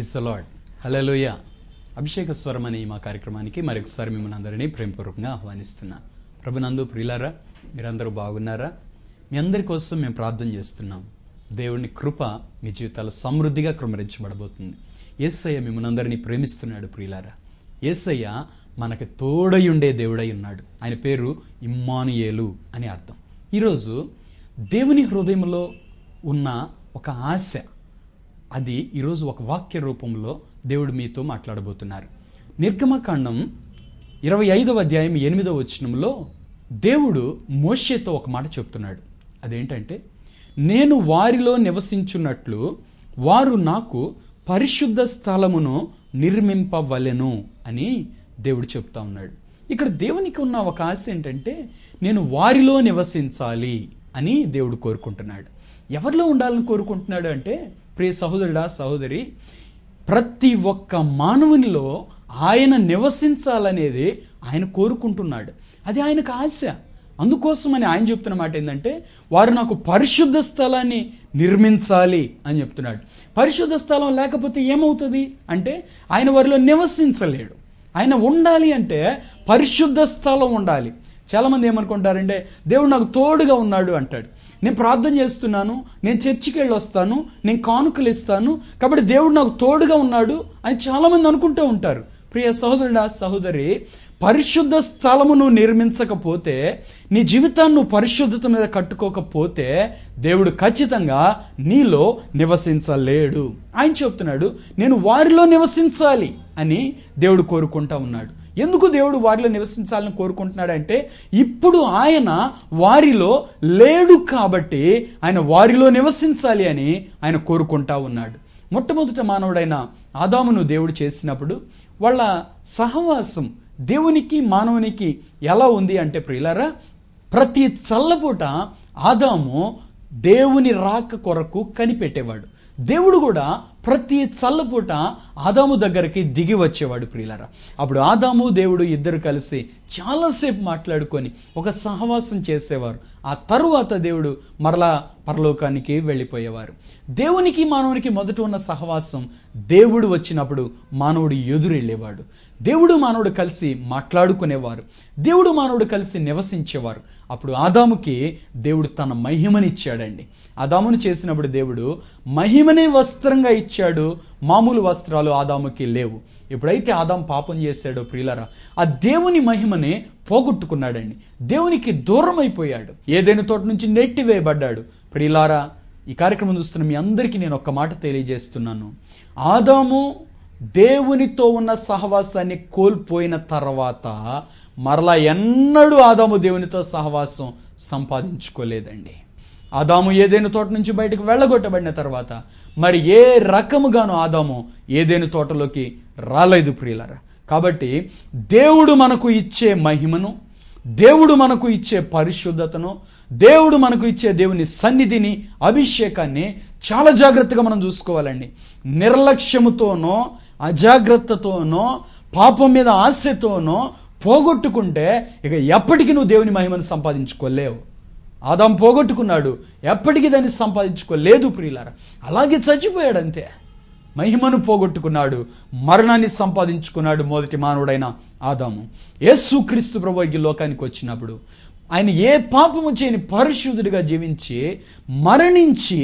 Praise the lord. హల్లెలూయా. అభిషేక స్వరం అనే మా కార్యక్రమానికి మరొకసారి మిమ్మల్ని అందరినీ ప్రేమపూర్వకంగా ఆహ్వానిస్తున్నా. ప్రభునందు ప్రియులారా, మీరందరూ బాగున్నారా? మీ అందరి కోసం మేము ప్రార్థన చేస్తున్నాం. దేవుని కృప మీ జీవితాలు సమృద్ధిగా కృమరించబడబోతుంది. యేసయ్య మిమ్మల్ని అందరినీ ప్రేమిస్తున్నాడు. ప్రియులారా, యేసయ్య మనకు తోడై ఉండే దేవుడై ఉన్నాడు. ఆయన పేరు ఇమ్మానుయేలు అని అర్థం. ఈరోజు దేవుని హృదయంలో ఉన్న ఒక ఆశ, అది ఈరోజు ఒక వాక్య రూపంలో దేవుడు మీతో మాట్లాడబోతున్నారు. నిర్గమకాండం 25వ అధ్యాయం 8వ వచనంలో దేవుడు మోషేతో ఒక మాట చెప్తున్నాడు. అదేంటంటే, నేను వారిలో నివసించున్నట్లు వారు నాకు పరిశుద్ధ స్థలమును నిర్మింపవలెను అని దేవుడు చెప్తా ఉన్నాడు. ఇక్కడ దేవునికి ఉన్న ఒక ఆశ ఏంటంటే, నేను వారిలో నివసించాలి అని దేవుడు కోరుకుంటున్నాడు. ఎవరిలో ఉండాలని కోరుకుంటున్నాడు అంటే, ప్రియ సహోదరుడా, సహోదరి, ప్రతి ఒక్క మానవునిలో ఆయన నివసించాలనేది ఆయన కోరుకుంటున్నాడు. అది ఆయనకు ఆశ. అందుకోసమని ఆయన చెప్తున్న మాట ఏంటంటే, వారు నాకు పరిశుద్ధ స్థలాన్ని నిర్మించాలి అని చెప్తున్నాడు. పరిశుద్ధ స్థలం లేకపోతే ఏమవుతుంది అంటే, ఆయన వారిలో నివసించలేడు. ఆయన ఉండాలి అంటే పరిశుద్ధ స్థలం ఉండాలి. చాలామంది ఏమనుకుంటారంటే, దేవుడు నాకు తోడుగా ఉన్నాడు అంటాడు. నేను ప్రార్థన చేస్తున్నాను, నేను చర్చికి వెళ్ళి వస్తాను, నేను కానుకలు ఇస్తాను, కాబట్టి దేవుడు నాకు తోడుగా ఉన్నాడు అని చాలామంది అనుకుంటూ ఉంటారు. ప్రియ సహోదరుడా, సహోదరి, పరిశుద్ధ స్థలమును నిర్మించకపోతే, నీ జీవితాన్ని నువ్వు పరిశుద్ధత మీద కట్టుకోకపోతే, దేవుడు ఖచ్చితంగా నీలో నివసించలేడు. ఆయన చెప్తున్నాడు, నేను వారిలో నివసించాలి అని దేవుడు కోరుకుంటా ఉన్నాడు. ఎందుకు దేవుడు వారిలో నివసించాలని కోరుకుంటున్నాడు అంటే, ఇప్పుడు ఆయన వారిలో లేడు కాబట్టి ఆయన వారిలో నివసించాలి అని ఆయన కోరుకుంటా ఉన్నాడు. మొట్టమొదట మానవుడైన ఆదామును దేవుడు చేసినప్పుడు వాళ్ళ సహవాసం దేవునికి మానవునికి ఎలా ఉంది అంటే, ప్రియులారా, ప్రతి చల్లపూట ఆదాము దేవుని రాక కొరకు కనిపెట్టేవాడు. దేవుడు కూడా ప్రతి చల్లపూట ఆదాము దగ్గరికి దిగి వచ్చేవాడు. ప్రియులారా, అప్పుడు ఆదాము దేవుడు ఇద్దరు కలిసి చాలాసేపు మాట్లాడుకొని ఒక సహవాసం చేసేవారు. ఆ తరువాత దేవుడు మరలా పరలోకానికి వెళ్ళిపోయేవారు. దేవునికి మానవునికి మొదట ఉన్న సహవాసం, దేవుడు వచ్చినప్పుడు మానవుడు ఎదురెళ్ళేవాడు. దేవుడు మానవుడు కలిసి మాట్లాడుకునేవారు. దేవుడు మానవుడు కలిసి నివసించేవారు. అప్పుడు ఆదాముకి దేవుడు తన మహిమనిచ్చాడండి. ఆదామును చేసినప్పుడు దేవుడు మహిమనే వస్త్రంగా ఇచ్చాడు. మామూలు వస్త్రాలు ఆదాముకి లేవు. ఎప్పుడైతే ఆదాము పాపం చేశాడో ప్రియులారా, ఆ దేవుని మహిమని పోగొట్టుకున్నాడండి. దేవునికి దూరం అయిపోయాడు. ఏదైనా తోట నుంచి నెట్టివేయబడ్డాడు. ప్రియులారా, ఈ కార్యక్రమం చూస్తున్న మీ అందరికీ నేను ఒక్క మాట తెలియజేస్తున్నాను. ఆదాము దేవునితో ఉన్న సహవాసాన్ని కోల్పోయిన తర్వాత మరలా ఎన్నడూ ఆదాము దేవునితో సహవాసం సంపాదించుకోలేదండి. ఆదాము ఏదైనా తోట నుంచి బయటకు వెళ్ళగొట్టబడిన తర్వాత మరి ఏ రకముగానో ఆదాము ఏదైనా తోటలోకి రాలేదు. ప్రియులారా, కాబట్టి దేవుడు మనకు ఇచ్చే మహిమను, దేవుడు మనకు ఇచ్చే పరిశుద్ధతను, దేవుడు మనకు ఇచ్చే దేవుని సన్నిధిని, అభిషేకాన్ని చాలా జాగ్రత్తగా మనం చూసుకోవాలండి. నిర్లక్ష్యముతోనో, అజాగ్రత్తతోనో, పాపం మీద ఆశతోనో పోగొట్టుకుంటే ఇక ఎప్పటికీ నువ్వు దేవుని మహిమను సంపాదించుకోలేవు. ఆదాం పోగొట్టుకున్నాడు, ఎప్పటికీ దాన్ని సంపాదించుకోలేదు. ప్రియులారా, అలాగే చచ్చిపోయాడు. అంతే, మహిమను పోగొట్టుకున్నాడు, మరణాన్ని సంపాదించుకున్నాడు మొదటి మానవుడైన ఆదాము. యేసుక్రీస్తు ప్రభువు ఈ లోకానికి వచ్చినప్పుడు ఆయన ఏ పాపము చేయని పరిశుద్ధుడిగా జీవించి మరణించి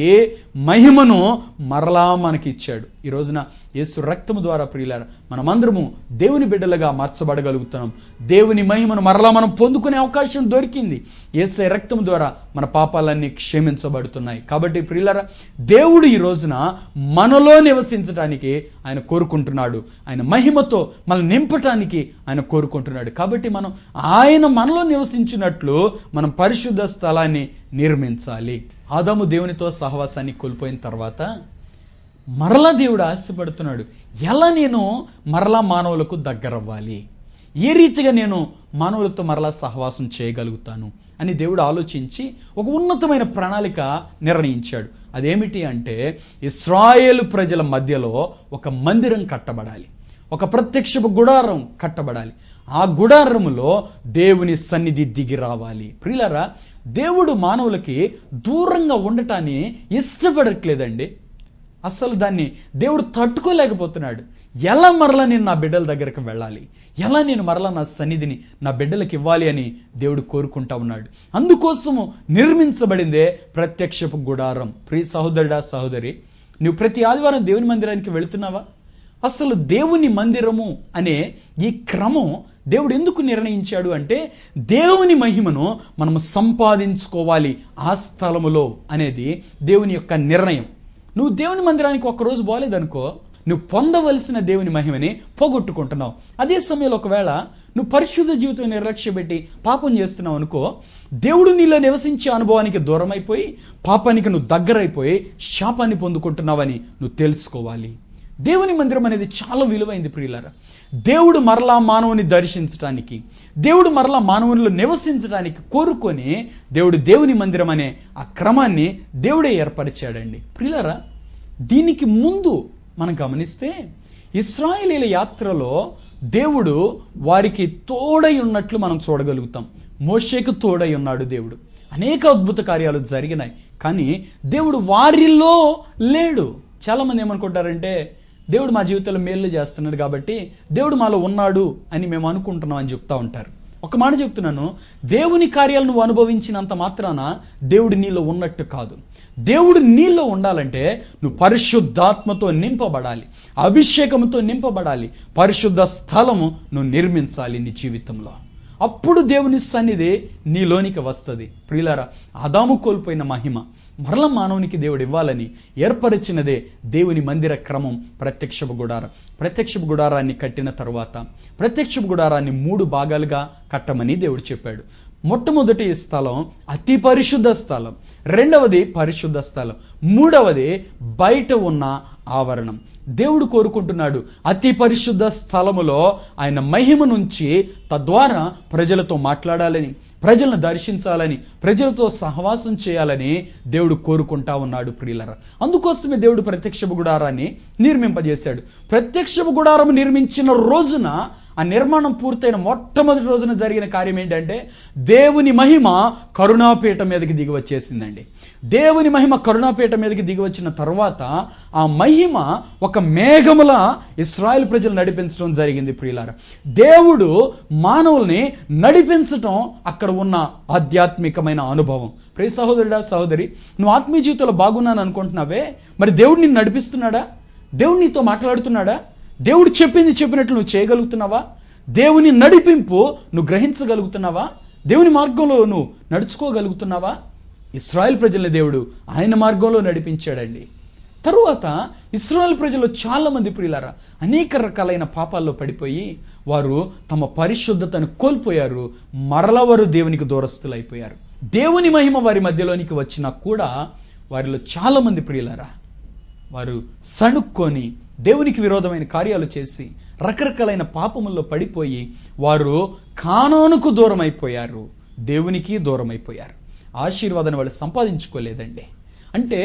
మహిమను మరలా మనకి ఇచ్చాడు. ఈ రోజున యేసు రక్తము ద్వారా ప్రియులారా మనమందరము దేవుని బిడ్డలుగా మార్చబడగలుగుతున్నాం. దేవుని మహిమను మరలా మనం పొందుకునే అవకాశం దొరికింది. యేసు రక్తము ద్వారా మన పాపాలన్నీ క్షమించబడుతున్నాయి. కాబట్టి ప్రియులారా, దేవుడు ఈ రోజున మనలో నివసించడానికి ఆయన కోరుకుంటున్నాడు. ఆయన మహిమతో మనం నింపటానికి ఆయన కోరుకుంటున్నాడు. కాబట్టి మనం ఆయన మనలో నివసించినట్లు మనం పరిశుద్ధ స్థలాన్ని నిర్మించాలి. ఆదాము దేవునితో సహవాసాన్ని కోల్పోయిన తర్వాత మరలా దేవుడు ఆశపడుతున్నాడు, ఎలా నేను మరలా మానవులకు దగ్గరవ్వాలి, ఏ రీతిగా నేను మానవులతో మరలా సహవాసం చేయగలుగుతాను అని దేవుడు ఆలోచించి ఒక ఉన్నతమైన ప్రణాళిక నిర్ణయించాడు. అదేమిటి అంటే, ఇశ్రాయేలు ప్రజల మధ్యలో ఒక మందిరం కట్టబడాలి, ఒక ప్రత్యక్షపు గుడారం కట్టబడాలి. ఆ గుడారములో దేవుని సన్నిధి దిగి రావాలి. ప్రియులారా, దేవుడు మానవులకి దూరంగా ఉండటాన్ని ఇష్టపడట్లేదండి. అసలు దాన్ని దేవుడు తట్టుకోలేకపోతున్నాడు. ఎలా మరలా నేను నా బిడ్డల దగ్గరకు వెళ్ళాలి, ఎలా నేను మరలా నా సన్నిధిని నా బిడ్డలకు ఇవ్వాలి అని దేవుడు కోరుకుంటా ఉన్నాడు. అందుకోసము నిర్మించబడిందే ప్రత్యక్షపు గుడారం. ప్రియ సహోదరుడా, సహోదరి, నువ్వు ప్రతి ఆదివారం దేవుని మందిరానికి వెళుతున్నావా? అసలు దేవుని మందిరము అనే ఈ క్రమం దేవుడు ఎందుకు నిర్ణయించాడు అంటే, దేవుని మహిమను మనము సంపాదించుకోవాలి ఆ స్థలములో అనేది దేవుని యొక్క నిర్ణయం. నువ్వు దేవుని మందిరానికి ఒక్కరోజు పోలేదనుకో, నువ్వు పొందవలసిన దేవుని మహిమని పోగొట్టుకుంటున్నావు. అదే సమయంలో ఒకవేళ నువ్వు పరిశుద్ధ జీవితం నిర్లక్ష్య పెట్టి పాపం చేస్తున్నావు అనుకో, దేవుడు నీలో నివసించే అనుభవానికి దూరం అయిపోయి, పాపానికి నువ్వు దగ్గరైపోయి శాపాన్ని పొందుకుంటున్నావని నువ్వు తెలుసుకోవాలి. దేవుని మందిరం అనేది చాలా విలువైంది ప్రియులారా. దేవుడు మరలా మానవుని దర్శించడానికి, దేవుడు మరలా మానవునిలో నివసించడానికి కోరుకొని దేవుడు దేవుని మందిరం అనే ఆ క్రమాన్ని దేవుడే ఏర్పరిచాడండి. ప్రియులారా, దీనికి ముందు మనం గమనిస్తే ఇశ్రాయేలీయుల యాత్రలో దేవుడు వారికి తోడై ఉన్నట్లు మనం చూడగలుగుతాం. మోషేకు తోడై ఉన్నాడు దేవుడు. అనేక అద్భుత కార్యాలు జరిగినాయి, కానీ దేవుడు వారిలో లేడు. చాలామంది ఏమనుకుంటారంటే, దేవుడు మా జీవితంలో మేలు చేస్తున్నాడు కాబట్టి దేవుడు మాలో ఉన్నాడు అని మేము అనుకుంటున్నాం అని చెప్తా ఉంటారు. ఒక మాట చెప్తున్నాను, దేవుని కార్యాలు నువ్వు అనుభవించినంత మాత్రాన దేవుడు నీలో ఉన్నట్టు కాదు. దేవుడు నీలో ఉండాలంటే నువ్వు పరిశుద్ధాత్మతో నింపబడాలి, అభిషేకంతో నింపబడాలి, పరిశుద్ధ స్థలము నువ్వు నిర్మించాలి నీ జీవితంలో. అప్పుడు దేవుని సన్నిధి నీలోనికి వస్తుంది. ప్రియులారా, ఆదాము కోల్పోయిన మహిమ మరల మానవునికి దేవుడు ఇవ్వాలని ఏర్పరిచినదే దేవుని మందిర క్రమం, ప్రత్యక్షపు గుడారం. ప్రత్యక్షపు గుడారాన్ని కట్టిన తరువాత ప్రత్యక్షపు గుడారాన్ని 3 భాగాలుగా కట్టమని దేవుడు చెప్పాడు. మొట్టమొదటి స్థలం అతి పరిశుద్ధ స్థలం, రెండవది పరిశుద్ధ స్థలం, మూడవది బయట ఉన్న ఆవరణం. దేవుడు కోరుకుంటున్నాడు అతి పరిశుద్ధ స్థలములో ఆయన మహిమ నుంచి తద్వారా ప్రజలతో మాట్లాడాలని, ప్రజలను దర్శించాలని, ప్రజలతో సహవాసం చేయాలని దేవుడు కోరుకుంటా ఉన్నాడు ప్రియులరా. అందుకోసమే దేవుడు ప్రత్యక్షపు గుడారాన్ని నిర్మింపజేశాడు. ప్రత్యక్షపు గుడారం నిర్మించిన రోజున, ఆ నిర్మాణం పూర్తయిన మొట్టమొదటి రోజున జరిగిన కార్యం ఏంటంటే, దేవుని మహిమ కరుణాపీఠం మీదకి దిగి వచ్చేసిందండి. దేవుని మహిమ కరుణాపీఠం మీదకి దిగి వచ్చిన తర్వాత ఆ మహిమ ఒక మేఘముల ఇశ్రాయేలు ప్రజలు నడిపించడం జరిగింది ప్రియులారా. దేవుడు మానవుల్ని నడిపించటం అక్కడ ఉన్న ఆధ్యాత్మికమైన అనుభవం. ప్రియ సహోదరుడా, సహోదరి, నువ్వు ఆత్మీయ జీవితంలో బాగున్నాను అనుకుంటున్నావే, మరి దేవుడు నిన్ను నడిపిస్తున్నాడా? దేవుడు నీతో మాట్లాడుతున్నాడా? దేవుడు చెప్పింది చెప్పినట్లు నువ్వు చేయగలుగుతున్నావా? దేవుని నడిపింపు నువ్వు గ్రహించగలుగుతున్నావా? దేవుని మార్గంలో నువ్వు నడుచుకోగలుగుతున్నావా? ఇశ్రాయేలు ప్రజల్ని దేవుడు ఆయన మార్గంలో నడిపించాడండి. తరువాత ఇశ్రాయేలు ప్రజలు చాలామంది ప్రియులారా అనేక రకాలైన పాపాల్లో పడిపోయి వారు తమ పరిశుద్ధతను కోల్పోయారు. మరల వారు దేవునికి దూరస్తులైపోయారు. దేవుని మహిమ వారి మధ్యలోనికి వచ్చినా కూడా వారిలో చాలామంది ప్రియులారా వారు సణుక్కొని దేవునికి విరోధమైన కార్యాలు చేసి రకరకాలైన పాపముల్లో పడిపోయి వారు కానానుకు దూరం అయిపోయారు, దేవునికి దూరం అయిపోయారు. ఆశీర్వాదాన్ని వాళ్ళు సంపాదించుకోలేదండి. అంటే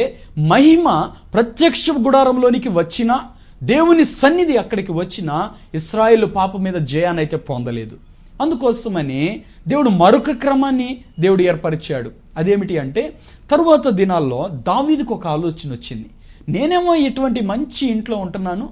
మహిమ ప్రత్యక్ష గుడారంలోనికి వచ్చినా, దేవుని సన్నిధి అక్కడికి వచ్చినా ఇశ్రాయేలు పాపం మీద జయాన్ని అయితే పొందలేదు. అందుకోసమని దేవుడు మరొక క్రమాన్ని దేవుడు ఏర్పరిచాడు. అదేమిటి అంటే, తరువాత దినాల్లో దావీదుకు ఒక ఆలోచన వచ్చింది. నేనేమో ఇటువంటి మంచి ఇంట్లో ఉంటున్నాను,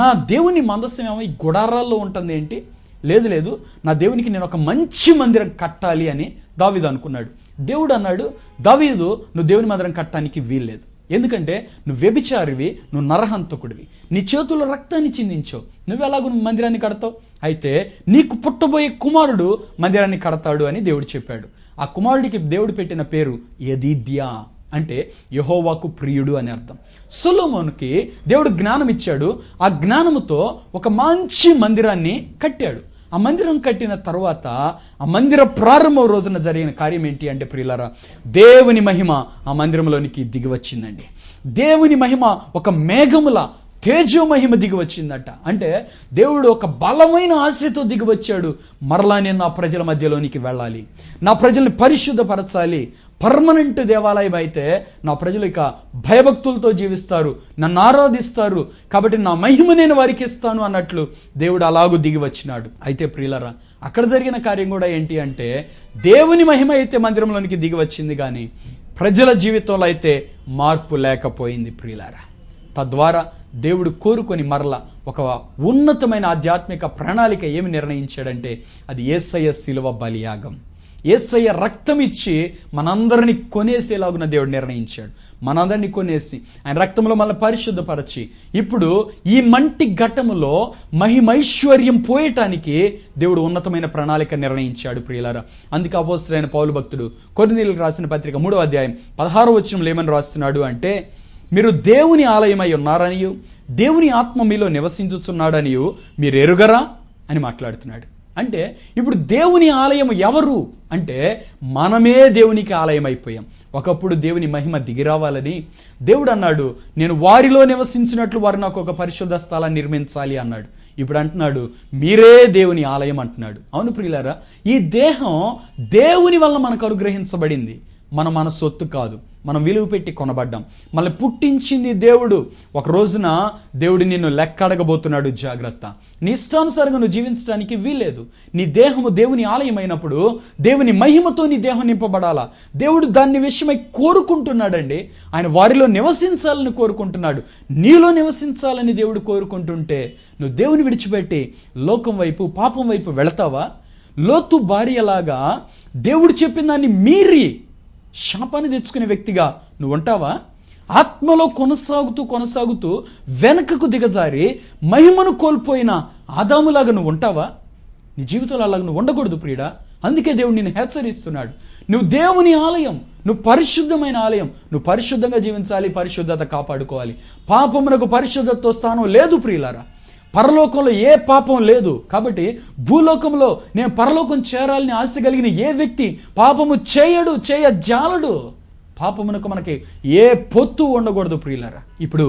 నా దేవుని మందసం ఏమో ఈ గుడారాల్లో ఉంటుంది ఏంటి? లేదు, నా దేవునికి నేను ఒక మంచి మందిరం కట్టాలి అని దావీదు అనుకున్నాడు. దేవుడు అన్నాడు, దావీదు, నువ్వు దేవుని మందిరం కట్టడానికి వీల్లేదు. ఎందుకంటే నువ్వు వ్యభిచారివి, నువ్వు నరహంతకుడివి, నీ చేతుల్లో రక్తాన్ని చిందించావు, నువ్వెలాగూ మందిరాన్ని కడతావు? అయితే నీకు పుట్టబోయే కుమారుడు మందిరాన్ని కడతాడు అని దేవుడు చెప్పాడు. ఆ కుమారుడికి దేవుడు పెట్టిన పేరు యెదీద్యా, అంటే యెహోవాకు ప్రియుడు అని అర్థం. సొలొమోనుకి దేవుడు జ్ఞానం ఇచ్చాడు. ఆ జ్ఞానముతో ఒక మంచి మందిరాన్ని కట్టాడు. ఆ మందిరం కట్టిన తర్వాత ఆ మందిర ప్రారంభం రోజున జరిగిన కార్యం ఏంటి అంటే ప్రియులారా, దేవుని మహిమ ఆ మందిరంలోనికి దిగి వచ్చిందండి. దేవుని మహిమ ఒక మేఘముల తేజో మహిమ దిగి వచ్చిందట. అంటే దేవుడు ఒక బలమైన ఆశతో దిగి వచ్చాడు. మరలా నేను నా ప్రజల మధ్యలోనికి వెళ్ళాలి, నా ప్రజల్ని పరిశుద్ధపరచాలి. పర్మనెంట్ దేవాలయం అయితే నా ప్రజలు ఇక భయభక్తులతో జీవిస్తారు, నన్ను ఆరాధిస్తారు, కాబట్టి నా మహిమ నేను వారికి ఇస్తాను అన్నట్లు దేవుడు అలాగూ దిగి వచ్చినాడు. అయితే ప్రియులారా, అక్కడ జరిగిన కార్యం కూడా ఏంటి అంటే, దేవుని మహిమ అయితే మందిరంలోనికి దిగి వచ్చింది, కానీ ప్రజల జీవితంలో అయితే మార్పు లేకపోయింది ప్రియులారా. తద్వారా దేవుడు కోరుకొని మరలా ఒక ఉన్నతమైన ఆధ్యాత్మిక ప్రణాళిక ఏమి నిర్ణయించాడంటే అది యేసయ్య శిలువ బలియాగం. యేసయ్య రక్తం ఇచ్చి మనందరినీ కొనేసేలాగున దేవుడు నిర్ణయించాడు. మనందరినీ కొనేసి ఆయన రక్తంలో మళ్ళీ పరిశుద్ధపరచి ఇప్పుడు ఈ మంటి ఘట్టములో మహిమైశ్వర్యం పోయటానికి దేవుడు ఉన్నతమైన ప్రణాళిక నిర్ణయించాడు ప్రియులారా. అందుకే అపోస్తలుడైన పౌలు భక్తుడు కొరింథీయులకు రాసిన పత్రిక 3వ అధ్యాయం 16వ వచనంలో ఏమని రాస్తున్నాడు అంటే, మీరు దేవుని ఆలయమై ఉన్నారనియు దేవుని ఆత్మ మీలో నివసించుచున్నాడనియు మీరు ఎరుగరా అని మాట్లాడుతున్నాడు. అంటే ఇప్పుడు దేవుని ఆలయం ఎవరు అంటే మనమే దేవునికి ఆలయం అయిపోయాం. ఒకప్పుడు దేవుని మహిమ దిగిరావాలని దేవుడు అన్నాడు, నేను వారిలో నివసించినట్లు వారు నాకు ఒక పరిశుద్ధ స్థలాన్ని నిర్మించాలి అన్నాడు. ఇప్పుడు అంటున్నాడు మీరే దేవుని ఆలయం అంటున్నాడు. అవును ప్రియులారా, ఈ దేహం దేవుని వల్ల మనకు అనుగ్రహించబడింది. మన సొత్తు కాదు, మనం విలువ పెట్టి కొనబడ్డాం. మళ్ళీ పుట్టించింది దేవుడు. ఒక రోజున దేవుడు నిన్ను లెక్క అడగబోతున్నాడు, జాగ్రత్త. నీ ఇష్టానుసారంగా నువ్వు జీవించడానికి వీల్లేదు. నీ దేహము దేవుని ఆలయం అయినప్పుడు దేవుని మహిమతో నీ దేహం నింపబడాలా. దేవుడు దాన్ని విషయమై కోరుకుంటున్నాడండి. ఆయన వారిలో నివసించాలని కోరుకుంటున్నాడు. నీలో నివసించాలని దేవుడు కోరుకుంటుంటే నువ్వు దేవుని విడిచిపెట్టి లోకం వైపు పాపం వైపు వెళతావా? లోతు భార్యలాగా దేవుడు చెప్పిన దాన్ని మీరి శాపాన్ని తెచ్చుకునే వ్యక్తిగా నువ్వు ఉంటావా? ఆత్మలో కొనసాగుతూ వెనకకు దిగజారి మహిమను కోల్పోయిన ఆదాములాగా నువ్వు ఉంటావా? నీ జీవితంలో అలాగా నువ్వు ఉండకూడదు ప్రియుడా. అందుకే దేవుడు నిన్ను హెచ్చరిస్తున్నాడు. నువ్వు దేవుని ఆలయం, నువ్వు పరిశుద్ధమైన ఆలయం. నువ్వు పరిశుద్ధంగా జీవించాలి, పరిశుద్ధత కాపాడుకోవాలి. పాపమునకు పరిశుద్ధతతో స్థానం లేదు ప్రియులారా. పరలోకంలో ఏ పాపం లేదు. కాబట్టి భూలోకంలో నేను పరలోకం చేరాలని ఆశ కలిగిన ఏ వ్యక్తి పాపము చేయజాలడు. పాపమునకు మనకి ఏ పొత్తు ఉండకూడదు ప్రియులారా. ఇప్పుడు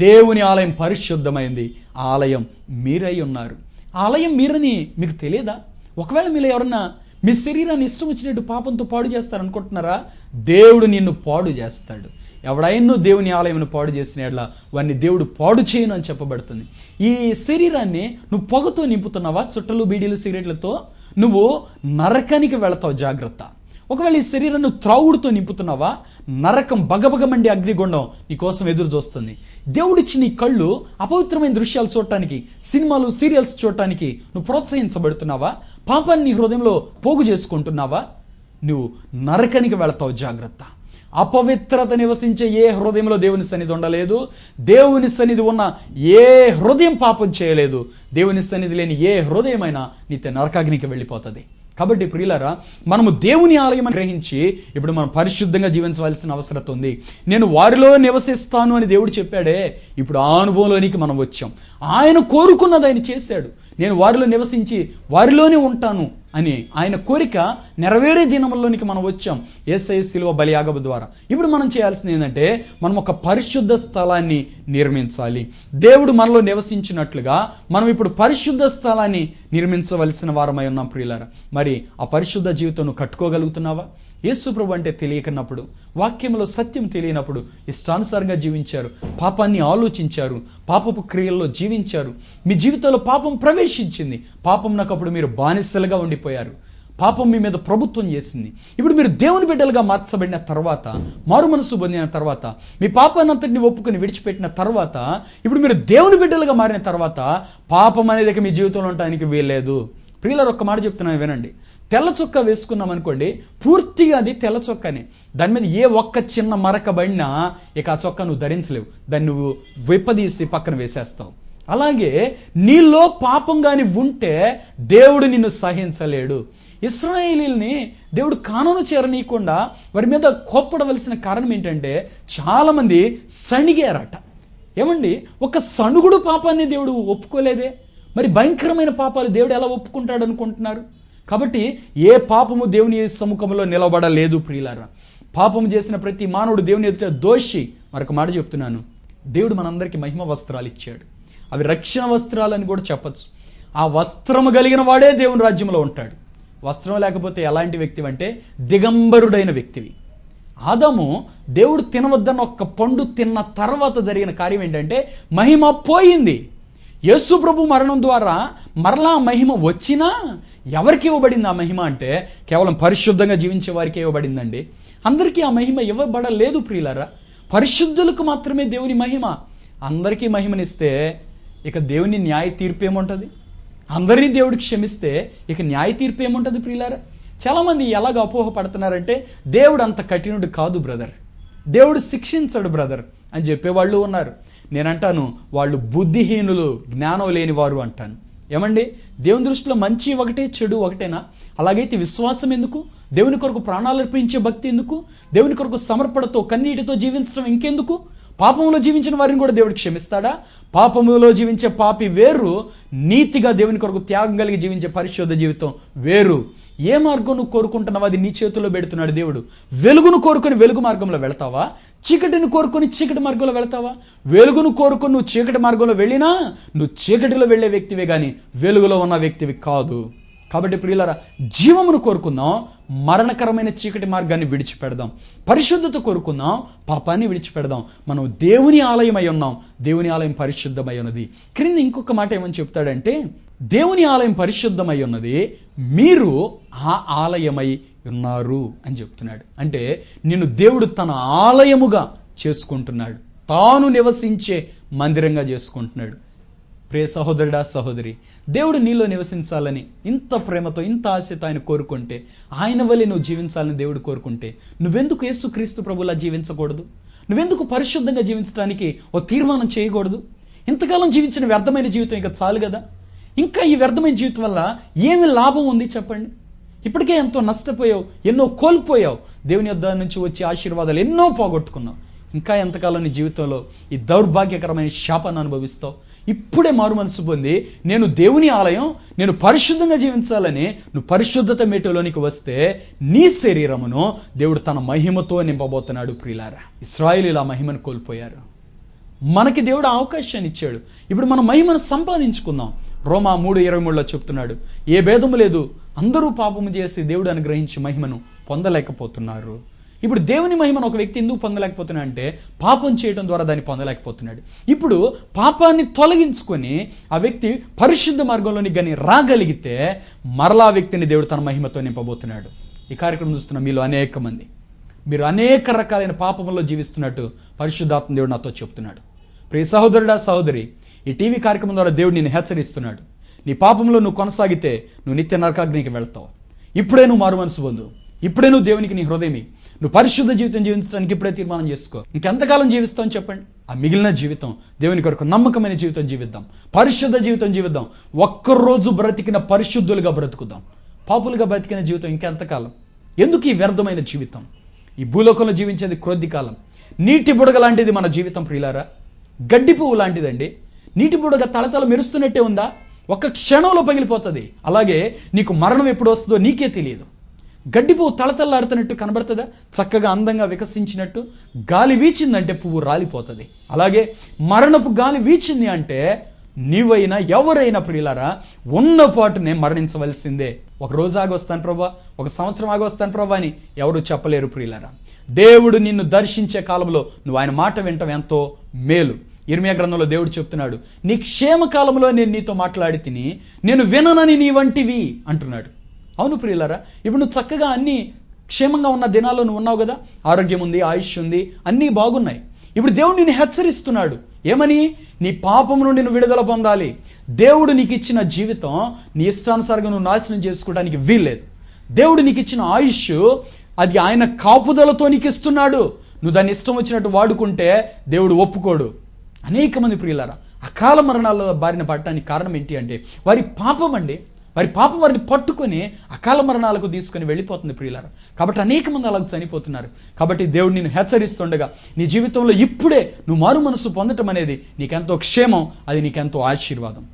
దేవుని ఆలయం పరిశుద్ధమైంది. ఆలయం మీరై ఉన్నారు. ఆలయం మీరని మీకు తెలియదా? ఒకవేళ మీరు ఎవరన్నా మీ శరీరాన్ని ఇష్టం వచ్చినట్టు పాపంతో పాడు చేస్తారనుకుంటున్నారా? దేవుడు నిన్ను పాడు చేస్తాడు. ఎవడైనా దేవుని ఆలయం పాడు చేసిన ఎడల వాడిని దేవుడు పాడు చేయను అని చెప్పబడుతుంది. ఈ శరీరాన్ని నువ్వు పొగతో నింపుతున్నావా? చుట్టలు, బీడీలు, సిగరెట్లతో నువ్వు నరకానికి వెళతావు, జాగ్రత్త. ఒకవేళ ఈ శరీరాన్ని త్రావుడుతో నింపుతున్నావా? నరకం, బగబగమండి అగ్నిగుండం నీ కోసం ఎదురు చూస్తుంది. దేవుడిచ్చిన నీ కళ్ళు అపవిత్రమైన దృశ్యాలు చూడటానికి, సినిమాలు, సీరియల్స్ చూడటానికి నువ్వు ప్రోత్సహించబడుతున్నావా? పాపాన్ని నీ హృదయంలో పోగు చేసుకుంటున్నావా? నువ్వు నరకానికి వెళతావు, జాగ్రత్త. అపవిత్రత నివసించే ఏ హృదయంలో దేవుని సన్నిధి ఉండలేదు. దేవుని సన్నిధి ఉన్న ఏ హృదయం పాపం చేయలేదు. దేవుని సన్నిధి లేని ఏ హృదయమైనా నిత్య నరకాగ్నికి వెళ్ళిపోతుంది. కాబట్టి ప్రియులారా, మనము దేవుని ఆలయం గ్రహించి ఇప్పుడు మనం పరిశుద్ధంగా జీవించవలసిన అవసరం ఉంది. నేను వారిలో నివసిస్తాను అని దేవుడు చెప్పాడే, ఇప్పుడు ఆ అనుభవంలోనికి మనం వచ్చాం. ఆయన కోరుకున్నది ఆయన చేశాడు. నేను వారిలో నివసించి వారిలోనే ఉంటాను అని ఆయన కోరిక నెరవేరే దినముల్లోనికి మనం వచ్చాం యేసయ్య శిలువ బలియాగము ద్వారా. ఇప్పుడు మనం చేయాల్సింది ఏంటంటే మనం ఒక పరిశుద్ధ స్థలాన్ని నిర్మించాలి. దేవుడు మనలో నివసించినట్లుగా మనం ఇప్పుడు పరిశుద్ధ స్థలాన్ని నిర్మించవలసిన వారమై ఉన్నాం ప్రియులారా. మరి ఆ పరిశుద్ధ జీవితం కట్టుకోగలుగుతున్నావా? యేసు ప్రభు అంటే తెలియకన్నప్పుడు, వాక్యంలో సత్యం తెలియనప్పుడు ఇష్టానుసారంగా జీవించారు, పాపాన్ని ఆలోచించారు, పాపపు క్రియల్లో జీవించారు. మీ జీవితంలో పాపం ప్రవేశించింది. పాపం నాకప్పుడు మీరు బానిసలుగా ఉండిపోయారు. పాపం మీ మీద ప్రభుత్వం చేసింది. ఇప్పుడు మీరు దేవుని బిడ్డలుగా మార్చబడిన తర్వాత, మారు మనసు పొందిన తర్వాత, మీ పాపాన్ని అంతటిని ఒప్పుకొని విడిచిపెట్టిన తర్వాత, ఇప్పుడు మీరు దేవుని బిడ్డలుగా మారిన తర్వాత పాపం అనేది మీ జీవితంలో ఉండడానికి వీల్లేదు. ప్రియులారా, ఒక్క మాట చెప్తున్నాను వినండి. తెల్ల చొక్కా వేసుకున్నాం అనుకోండి, పూర్తిగా అది తెల్ల చొక్కానే. దాని మీద ఏ ఒక్క చిన్న మరక పడినా ఇక ఆ చొక్కా నువ్వు ధరించలేవు. దాన్ని నువ్వు విప్పదీసి పక్కన వేసేస్తావు. అలాగే నీలో పాపం కానీ ఉంటే దేవుడు నిన్ను సహించలేడు. ఇశ్రాయేలీల్ని దేవుడు కానాను చేరనీయకుండా వారి మీద కోప్పడవలసిన కారణం ఏంటంటే చాలామంది సణిగారట. ఏమండి, ఒక సణుగుడు పాపాన్ని దేవుడు ఒప్పుకోలేదే. మరి భయంకరమైన పాపాలు దేవుడు ఎలా ఒప్పుకుంటాడు అనుకుంటున్నారు? కాబట్టి ఏ పాపము దేవుని సముఖంలో నిలబడలేదు ప్రియులారా. పాపము చేసిన ప్రతి మానవుడు దేవుని ఎదుట దోషి. మరొక మాట చెప్తున్నాను, దేవుడు మనందరికీ మహిమ వస్త్రాలు ఇచ్చాడు. అవి రక్షణ వస్త్రాలని కూడా చెప్పచ్చు. ఆ వస్త్రము కలిగిన వాడే దేవుని రాజ్యంలో ఉంటాడు. వస్త్రం లేకపోతే ఎలాంటి వ్యక్తి అంటే దిగంబరుడైన వ్యక్తివి. ఆదాము దేవుడు తినవద్దన్న ఒక్క పండు తిన్న తర్వాత జరిగిన కార్యం ఏంటంటే మహిమ పోయింది. యేసు ప్రభు మరణం ద్వారా మరలా మహిమ వచ్చినా ఎవరికి ఇవ్వబడింది ఆ మహిమ అంటే కేవలం పరిశుద్ధంగా జీవించే వారికి ఇవ్వబడిందండి. అందరికీ ఆ మహిమ ఇవ్వబడలేదు ప్రియులారా. పరిశుద్ధులకు మాత్రమే దేవుని మహిమ. అందరికీ మహిమనిస్తే ఇక దేవుని న్యాయ తీర్పు ఏముంటుంది? అందరినీ దేవుడికి క్షమిస్తే ఇక న్యాయ తీర్పు ఏముంటుంది ప్రియులారా? చాలామంది ఎలాగ అపోహపడుతున్నారంటే దేవుడు అంత కఠినుడు కాదు బ్రదర్, దేవుడు శిక్షించడు బ్రదర్ అని చెప్పేవాళ్ళు ఉన్నారు. నేనంటాను వాళ్ళు బుద్ధిహీనులు, జ్ఞానం లేని వారు అంటాను. ఏమండి, దేవుని దృష్టిలో మంచి ఒకటే, చెడు ఒకటేనా? అలాగైతే విశ్వాసం ఎందుకు? దేవుని కొరకు ప్రాణాలు అర్పించే భక్తి ఎందుకు? దేవుని కొరకు సమర్పణతో కన్నీటితో జీవించడం ఇంకెందుకు? పాపంలో జీవించిన వారిని కూడా దేవుడు క్షమిస్తాడా? పాపములో జీవించే పాపి వేరు, నీతిగా దేవుని కొరకు త్యాగం కలిగి జీవించే పరిశుద్ధ జీవితం వేరు. ఏ మార్గం నువ్వు కోరుకుంటున్నావు అది నీ చేతుల్లో పెడుతున్నాడు దేవుడు. వెలుగును కోరుకొని వెలుగు మార్గంలో వెళతావా? చీకటిని కోరుకొని చీకటి మార్గంలో వెళతావా? వెలుగును కోరుకొని నువ్వు చీకటి మార్గంలో వెళ్ళినా నువ్వు చీకటిలో వెళ్ళే వ్యక్తివే కానీ వెలుగులో ఉన్న వ్యక్తివి కాదు. కాబట్టి ప్రియులారా, జీవమును కోరుకుందాం, మరణకరమైన చీకటి మార్గాన్ని విడిచిపెడదాం. పరిశుద్ధత కోరుకుందాం, పాపాన్ని విడిచిపెడదాం. మనం దేవుని ఆలయమై ఉన్నాం, దేవుని ఆలయం పరిశుద్ధమై ఉన్నది. క్రింద ఇంకొక మాట ఏమని చెప్తాడంటే, దేవుని ఆలయం పరిశుద్ధమై ఉన్నది, మీరు ఆ ఆలయమై ఉన్నారు అని చెప్తున్నాడు. అంటే నిన్ను దేవుడు తన ఆలయముగా చేసుకుంటున్నాడు, తాను నివసించే మందిరంగా చేసుకుంటున్నాడు. ప్రియ సహోదరుడా, సహోదరి, దేవుడు నీలో నివసించాలని ఇంత ప్రేమతో, ఇంత ఆశతో ఆయన కోరుకుంటే, ఆయన వల్లే నువ్వు జీవించాలని దేవుడు కోరుకుంటే, నువ్వెందుకు యేసుక్రీస్తు ప్రభులా జీవించకూడదు? నువ్వెందుకు పరిశుద్ధంగా జీవించడానికి ఓ తీర్మానం చేయకూడదు? ఇంతకాలం జీవించిన వ్యర్థమైన జీవితం ఇంకా చాలు కదా. ఇంకా ఈ వ్యర్థమైన జీవితం వల్ల ఏమి లాభం ఉంది చెప్పండి? ఇప్పటికే ఎంతో నష్టపోయావు, ఎన్నో కోల్పోయావు, దేవుని యొద్ద నుంచి వచ్చే ఆశీర్వాదాలు ఎన్నో పోగొట్టుకున్నావు. ఇంకా ఎంతకాలం నీ జీవితంలో ఈ దౌర్భాగ్యకరమైన శాపాన్ని అనుభవిస్తావు? ఇప్పుడే మారు మనసు పొంది, నేను దేవుని ఆలయం, నేను పరిశుద్ధంగా జీవించాలని నువ్వు పరిశుద్ధత మేటలోనికి వస్తే నీ శరీరమును దేవుడు తన మహిమతో నింపబోతున్నాడు. ప్రియులారా, ఇశ్రాయేలీయులు ఆ మహిమను కోల్పోయారు, మనకి దేవుడు అవకాశాన్ని ఇచ్చాడు. ఇప్పుడు మన మహిమను సంపాదించుకుందాం. రోమా 3:23 చెప్తున్నాడు, ఏ భేదము లేదు, అందరూ పాపము చేసి దేవుడు అనుగ్రహించి మహిమను పొందలేకపోతున్నారు. ఇప్పుడు దేవుని మహిమను ఒక వ్యక్తి ఎందుకు పొందలేకపోతున్నా అంటే పాపం చేయడం ద్వారా దాన్ని పొందలేకపోతున్నాడు. ఇప్పుడు పాపాన్ని తొలగించుకొని ఆ వ్యక్తి పరిశుద్ధ మార్గంలోని కానీ రాగలిగితే మరలా ఆ వ్యక్తిని దేవుడు తన మహిమతో నింపబోతున్నాడు. ఈ కార్యక్రమం చూస్తున్న మీలో అనేక మంది, మీరు అనేక రకాలైన పాపంలో జీవిస్తున్నట్టు పరిశుద్ధాత్మ దేవుడు నాతో చెప్తున్నాడు. ప్రియ సహోదరుడా, సహోదరి, ఈ టీవీ కార్యక్రమం ద్వారా దేవుడు నిన్ను హెచ్చరిస్తున్నాడు. నీ పాపంలో నువ్వు కొనసాగితే నువ్వు నిత్య నరకాగ్నికి వెళ్తావు. ఇప్పుడే నువ్వు మారు మనసు పొందు, ఇప్పుడే నువ్వు దేవునికి నీ హృదయమి, నువ్వు పరిశుద్ధ జీవితం జీవించడానికి ఇప్పుడే తీర్మానం చేసుకో. ఇంకెంతకాలం జీవిస్తామని చెప్పండి? ఆ మిగిలిన జీవితం దేవుని కొరకు నమ్మకమైన జీవితం జీవిద్దాం, పరిశుద్ధ జీవితం జీవిద్దాం. ఒక్కరోజు బ్రతికిన పరిశుద్ధులుగా బ్రతుకుదాం. పాపులుగా బ్రతికిన జీవితం ఇంకెంతకాలం? ఎందుకు ఈ వ్యర్థమైన జీవితం? ఈ భూలోకంలో జీవించేది కొద్ది కాలం. నీటి బుడగ లాంటిది మన జీవితం ప్రియులారా, గడ్డి పువ్వు లాంటిదండి. నీటి బుడగ తళతళ మెరుస్తున్నట్టే ఉందా? ఒక్క క్షణంలో పగిలిపోతుంది. అలాగే నీకు మరణం ఎప్పుడు వస్తుందో నీకే తెలియదు. గడ్డి పువ్వు తళతళలాడుతున్నట్టు కనబడుతుందా? చక్కగా అందంగా వికసించినట్టు. గాలి వీచిందంటే పువ్వు రాలిపోతుంది. అలాగే మరణపు గాలి వీచింది అంటే నీవైనా ఎవరైనా ప్రియులారా ఉన్న పాటునే మరణించవలసిందే. ఒక రోజు ఆగొస్తాను ప్రభా, ఒక సంవత్సరం ఆగొస్తాను ప్రభా అని ఎవరు చెప్పలేరు ప్రియులారా. దేవుడు నిన్ను దర్శించే కాలంలో నువ్వు ఆయన మాట వింటం ఎంతో మేలు. ఇర్మియా గ్రంథంలో దేవుడు చెప్తున్నాడు, నీ క్షేమ కాలంలో నేను నీతో మాట్లాడి తిని నేను విననని నీ వంటివి అంటున్నాడు. అవును ప్రియులారా, ఇప్పుడు నువ్వు చక్కగా అన్ని క్షేమంగా ఉన్న దినాల్లో నువ్వు ఉన్నావు కదా, ఆరోగ్యం ఉంది, ఆయుష్ ఉంది, అన్నీ బాగున్నాయి. ఇప్పుడు దేవుడు నిన్ను హెచ్చరిస్తున్నాడు. ఏమని? నీ పాపము నుండి నువ్వు విడుదల పొందాలి. దేవుడు నీకు ఇచ్చిన జీవితం నీ ఇష్టానుసారంగా నువ్వు నాశనం చేసుకోవడానికి వీల్లేదు. దేవుడు నీకు ఇచ్చిన ఆయుష్ అది ఆయన కాపుదలతో నీకు ఇస్తున్నాడు. నువ్వు దాన్ని ఇష్టం వచ్చినట్టు వాడుకుంటే దేవుడు ఒప్పుకోడు. అనేక మంది ప్రియులారా అకాల మరణాల బారిన పడటానికి కారణం ఏంటి అంటే వారి పాపం అండి. వారి పాపం వారిని పట్టుకొని అకాల మరణాలకు తీసుకొని వెళ్ళిపోతుంది ప్రియులారా. కాబట్టి అనేక మంది అలాగ చనిపోతున్నారు. కాబట్టి దేవుడు నిన్ను హెచ్చరిస్తుండగా నీ జీవితంలో ఇప్పుడే నువ్వు మారు మనసు పొందటం అనేది నీకెంతో క్షేమం, అది నీకెంతో ఆశీర్వాదం.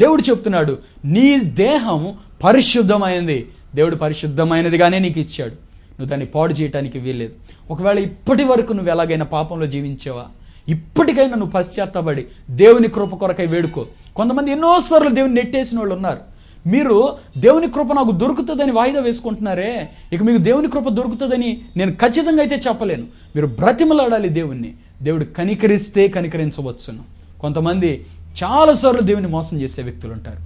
దేవుడు చెప్తున్నాడు, నీ దేహం పరిశుద్ధమైనది. దేవుడు పరిశుద్ధమైనదిగానే నీకు ఇచ్చాడు. నువ్వు దాన్ని పాడు చేయడానికి వీల్లేదు. ఒకవేళ ఇప్పటి వరకు నువ్వు ఎలాగైనా పాపంలో జీవించావా, ఇప్పటికైనా నువ్వు పశ్చాత్తపడి దేవుని కృప కొరకై వేడుకో. కొంతమంది ఎన్నోసార్లు దేవుని నెట్టేసిన వాళ్ళు ఉన్నారు. మీరు దేవుని కృప నాకు దొరుకుతుందని వాయిదా వేసుకుంటున్నారే, ఇక మీకు దేవుని కృప దొరుకుతుందని నేను ఖచ్చితంగా అయితే చెప్పలేను. మీరు బ్రతిమలాడాలి దేవుణ్ణి. దేవుడు కనికరిస్తే కనికరించవచ్చును. కొంతమంది చాలాసార్లు దేవుని మోసం చేసే వ్యక్తులు ఉంటారు.